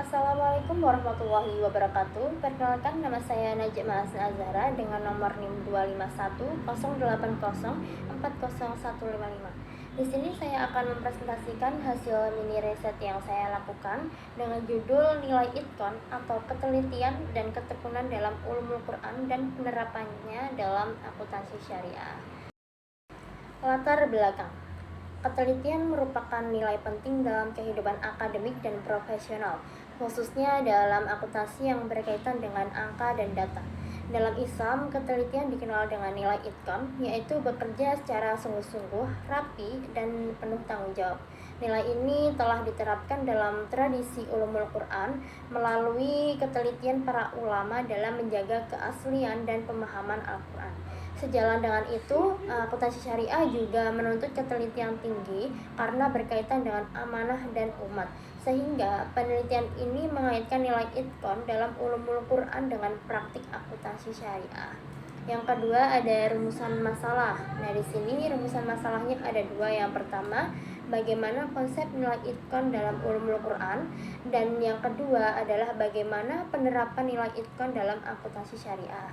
Assalamualaikum warahmatullahi wabarakatuh. Perkenalkan, nama saya Najma Azhara dengan nomor NIM 25108040155. Di sini saya akan mempresentasikan hasil mini riset yang saya lakukan dengan judul Nilai Itkon atau Ketelitian dan Ketekunan dalam Ulumul Quran dan Penerapannya dalam Akuntansi Syariah. Latar belakang. Ketelitian merupakan nilai penting dalam kehidupan akademik dan profesional, khususnya dalam akuntansi yang berkaitan dengan angka dan data. Dalam Islam, ketelitian dikenal dengan nilai itkon, yaitu bekerja secara sungguh-sungguh, rapi, dan penuh tanggung jawab. Nilai ini telah diterapkan dalam tradisi ulumul Quran melalui ketelitian para ulama dalam menjaga keaslian dan pemahaman Al-Quran. Sejalan dengan itu, akuntansi syariah juga menuntut ketelitian tinggi karena berkaitan dengan amanah dan umat. Sehingga penelitian ini mengaitkan nilai itkon dalam ulumul Quran dengan praktik akuntansi syariah. Yang kedua ada rumusan masalah. Nah, di sini rumusan masalahnya ada dua. Yang pertama, bagaimana konsep nilai itkon dalam ulumul Quran, dan yang kedua adalah bagaimana penerapan nilai itkon dalam akuntansi syariah.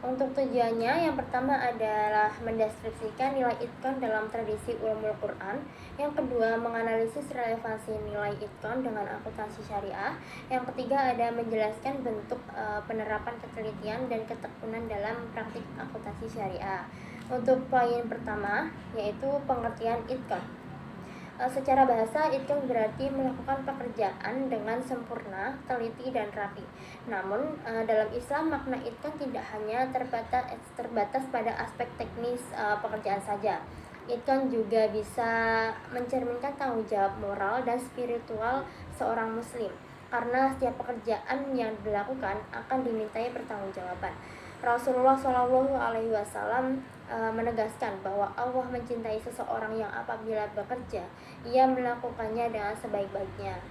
Untuk tujuannya, yang pertama adalah mendeskripsikan nilai itkon dalam tradisi ulumul Quran. Yang kedua, menganalisis relevansi nilai itkon dengan akuntansi syariah. Yang ketiga, ada menjelaskan bentuk penerapan ketelitian dan ketekunan dalam praktik akuntansi syariah. Untuk poin pertama, yaitu pengertian itkon. Secara bahasa, itkon berarti melakukan pekerjaan dengan sempurna, teliti, dan rapi. Namun, dalam Islam makna itkon tidak hanya terbatas pada aspek teknis pekerjaan saja. Itkon juga bisa mencerminkan tanggung jawab moral dan spiritual seorang muslim, karena setiap pekerjaan yang dilakukan akan dimintai pertanggungjawaban. Rasulullah SAW menegaskan bahwa Allah mencintai seseorang yang apabila bekerja, ia melakukannya dengan sebaik-baiknya.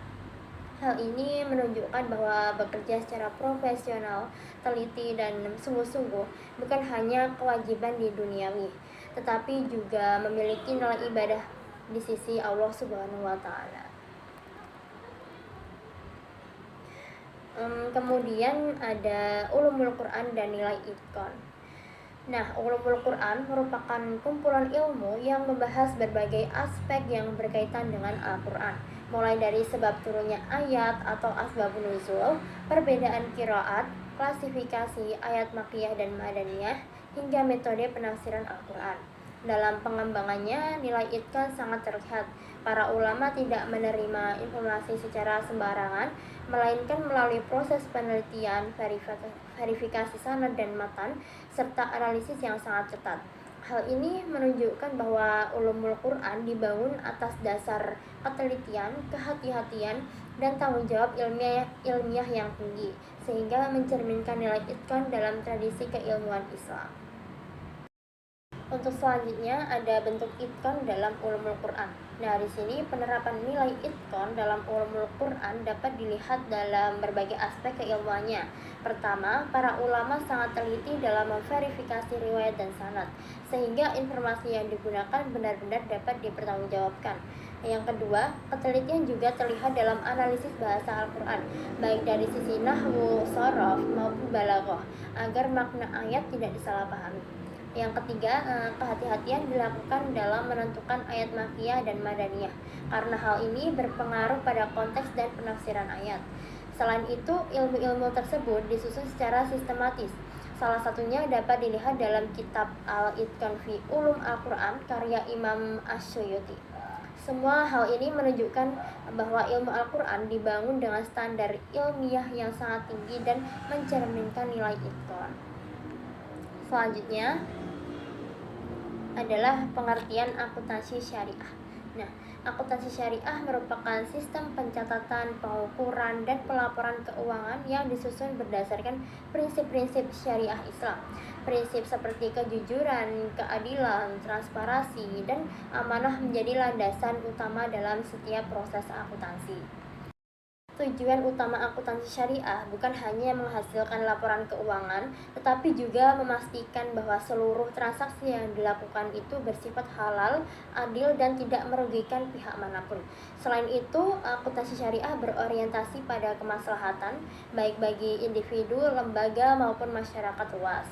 Hal ini menunjukkan bahwa bekerja secara profesional, teliti, dan sungguh-sungguh bukan hanya kewajiban di duniawi, tetapi juga memiliki nilai ibadah di sisi Allah Subhanahu wa Ta'ala. Kemudian ada ulumul Quran dan nilai itkon. Nah, ulumul Quran merupakan kumpulan ilmu yang membahas berbagai aspek yang berkaitan dengan Al-Quran, mulai dari sebab turunnya ayat atau asbabun nuzul, perbedaan qiraat, klasifikasi ayat makkiyah dan madaniyah, hingga metode penafsiran Al-Quran. Dalam pengembangannya, nilai itkon sangat terlihat. Para ulama tidak menerima informasi secara sembarangan, melainkan melalui proses penelitian, verifikasi sanad dan matan, serta analisis yang sangat ketat. Hal ini menunjukkan bahwa ulumul Quran dibangun atas dasar ketelitian, kehati-hatian, dan tanggung jawab ilmiah yang tinggi, sehingga mencerminkan nilai itkon dalam tradisi keilmuan Islam. Untuk selanjutnya ada bentuk itkon dalam ulumul Quran. Nah, di sini penerapan nilai itkon dalam ulumul Quran dapat dilihat dalam berbagai aspek keilmuannya. Pertama, para ulama sangat teliti dalam memverifikasi riwayat dan sanad, sehingga informasi yang digunakan benar-benar dapat dipertanggungjawabkan. Yang kedua, ketelitian juga terlihat dalam analisis bahasa Al-Quran, baik dari sisi nahwu, shorof, maupun balaghah, agar makna ayat tidak disalahpahami. Yang ketiga, kehati-hatian dilakukan dalam menentukan ayat makkiyah dan madaniyah, karena hal ini berpengaruh pada konteks dan penafsiran ayat. Selain itu, ilmu-ilmu tersebut disusun secara sistematis. Salah satunya dapat dilihat dalam kitab Al-Itqan fi Ulum Al-Quran karya Imam Asy-Syuyuti. Semua hal ini menunjukkan bahwa ilmu Al-Quran dibangun dengan standar ilmiah yang sangat tinggi dan mencerminkan nilai itkon. Selanjutnya adalah pengertian akuntansi syariah. Nah, akuntansi syariah merupakan sistem pencatatan, pengukuran, dan pelaporan keuangan yang disusun berdasarkan prinsip-prinsip syariah Islam. Prinsip seperti kejujuran, keadilan, transparansi, dan amanah menjadi landasan utama dalam setiap proses akuntansi. Tujuan utama akuntansi syariah bukan hanya menghasilkan laporan keuangan, tetapi juga memastikan bahwa seluruh transaksi yang dilakukan itu bersifat halal, adil, dan tidak merugikan pihak manapun. Selain itu, akuntansi syariah berorientasi pada kemaslahatan, baik bagi individu, lembaga, maupun masyarakat luas.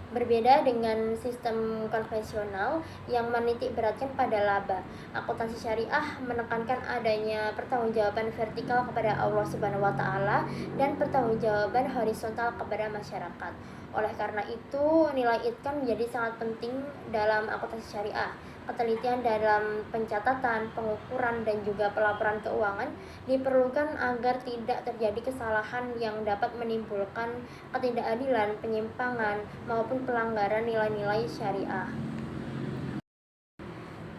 Berbeda dengan sistem konvensional yang menitik beratkan pada laba, akuntansi syariah menekankan adanya pertanggungjawaban vertikal kepada Allah Subhanahu wa taala dan pertanggungjawaban horizontal kepada masyarakat. Oleh karena itu, nilai itqan menjadi sangat penting dalam akuntansi syariah. Ketelitian dalam pencatatan, pengukuran, dan juga pelaporan keuangan diperlukan agar tidak terjadi kesalahan yang dapat menimbulkan ketidakadilan, penyimpangan, maupun pelanggaran nilai-nilai syariah.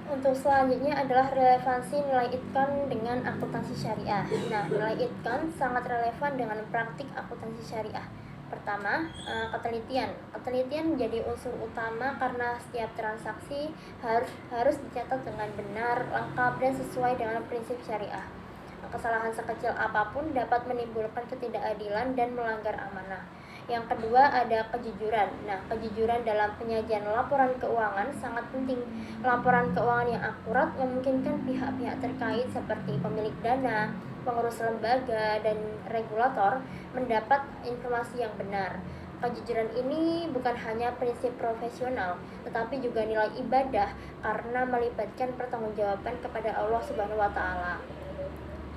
Untuk selanjutnya adalah relevansi nilai itqan dengan akuntansi syariah. Nah, nilai itqan sangat relevan dengan praktik akuntansi syariah. Pertama, ketelitian. Ketelitian menjadi unsur utama karena setiap transaksi harus dicatat dengan benar, lengkap, dan sesuai dengan prinsip syariah. Kesalahan sekecil apapun dapat menimbulkan ketidakadilan dan melanggar amanah. Yang kedua ada kejujuran. Nah, kejujuran dalam penyajian laporan keuangan sangat penting. Laporan keuangan yang akurat memungkinkan pihak-pihak terkait seperti pemilik dana, pengurus lembaga, dan regulator mendapat informasi yang benar. Kejujuran ini bukan hanya prinsip profesional, tetapi juga nilai ibadah karena melibatkan pertanggungjawaban kepada Allah Subhanahu wa taala.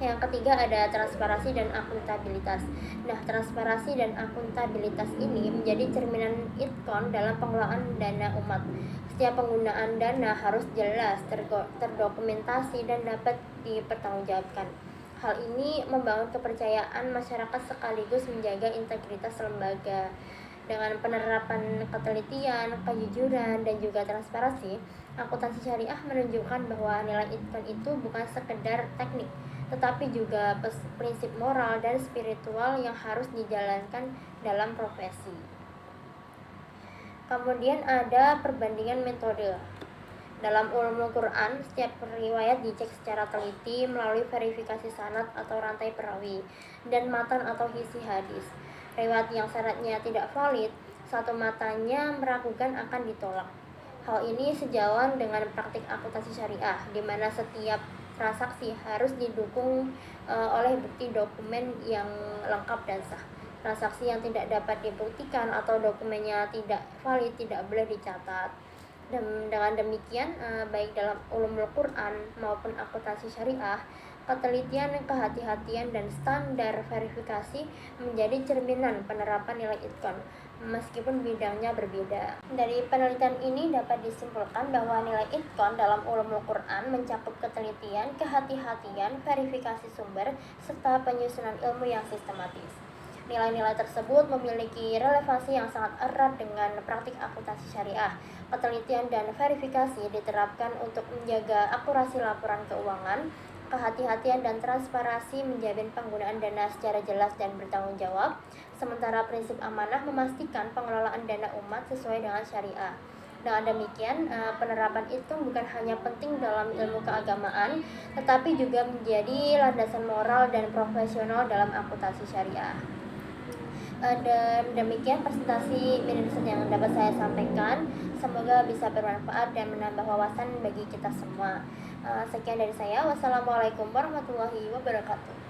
Yang ketiga ada transparansi dan akuntabilitas. Nah, transparansi dan akuntabilitas ini menjadi cerminan itqan dalam pengelolaan dana umat. Setiap penggunaan dana harus jelas, terdokumentasi, dan dapat dipertanggungjawabkan. Hal ini membangun kepercayaan masyarakat sekaligus menjaga integritas lembaga. Dengan penerapan ketelitian, kejujuran, dan juga transparansi, akuntansi syariah menunjukkan bahwa nilai itqan itu bukan sekedar teknik, tetapi juga prinsip moral dan spiritual yang harus dijalankan dalam profesi. Kemudian ada perbandingan metode. Dalam ulumul Quran, setiap riwayat dicek secara teliti melalui verifikasi sanad atau rantai perawi dan matan atau isi hadis. Riwayat yang syaratnya tidak valid, satu matanya meragukan akan ditolak. Hal ini sejalan dengan praktik akuntansi syariah, di mana setiap transaksi harus didukung oleh bukti dokumen yang lengkap dan sah. Transaksi yang tidak dapat dibuktikan atau dokumennya tidak valid tidak boleh dicatat. Dan dengan demikian, baik dalam ulumul Quran maupun akuntansi syariah, ketelitian, kehati-hatian, dan standar verifikasi menjadi cerminan penerapan nilai itqan, meskipun bidangnya berbeda. Dari penelitian ini dapat disimpulkan bahwa nilai itqan dalam ulumul Quran mencakup ketelitian, kehati-hatian, verifikasi sumber, serta penyusunan ilmu yang sistematis. Nilai-nilai tersebut memiliki relevansi yang sangat erat dengan praktik akuntansi syariah. Ketelitian dan verifikasi diterapkan untuk menjaga akurasi laporan keuangan. Kehati-hatian dan transparansi menjamin penggunaan dana secara jelas dan bertanggung jawab, sementara prinsip amanah memastikan pengelolaan dana umat sesuai dengan syariah. Dengan demikian, penerapan itu bukan hanya penting dalam ilmu keagamaan, tetapi juga menjadi landasan moral dan profesional dalam akuntansi syariah. Dan demikian presentasi mini riset yang dapat saya sampaikan. Semoga bisa bermanfaat dan menambah wawasan bagi kita semua. Sekian dari saya. Wassalamualaikum warahmatullahi wabarakatuh.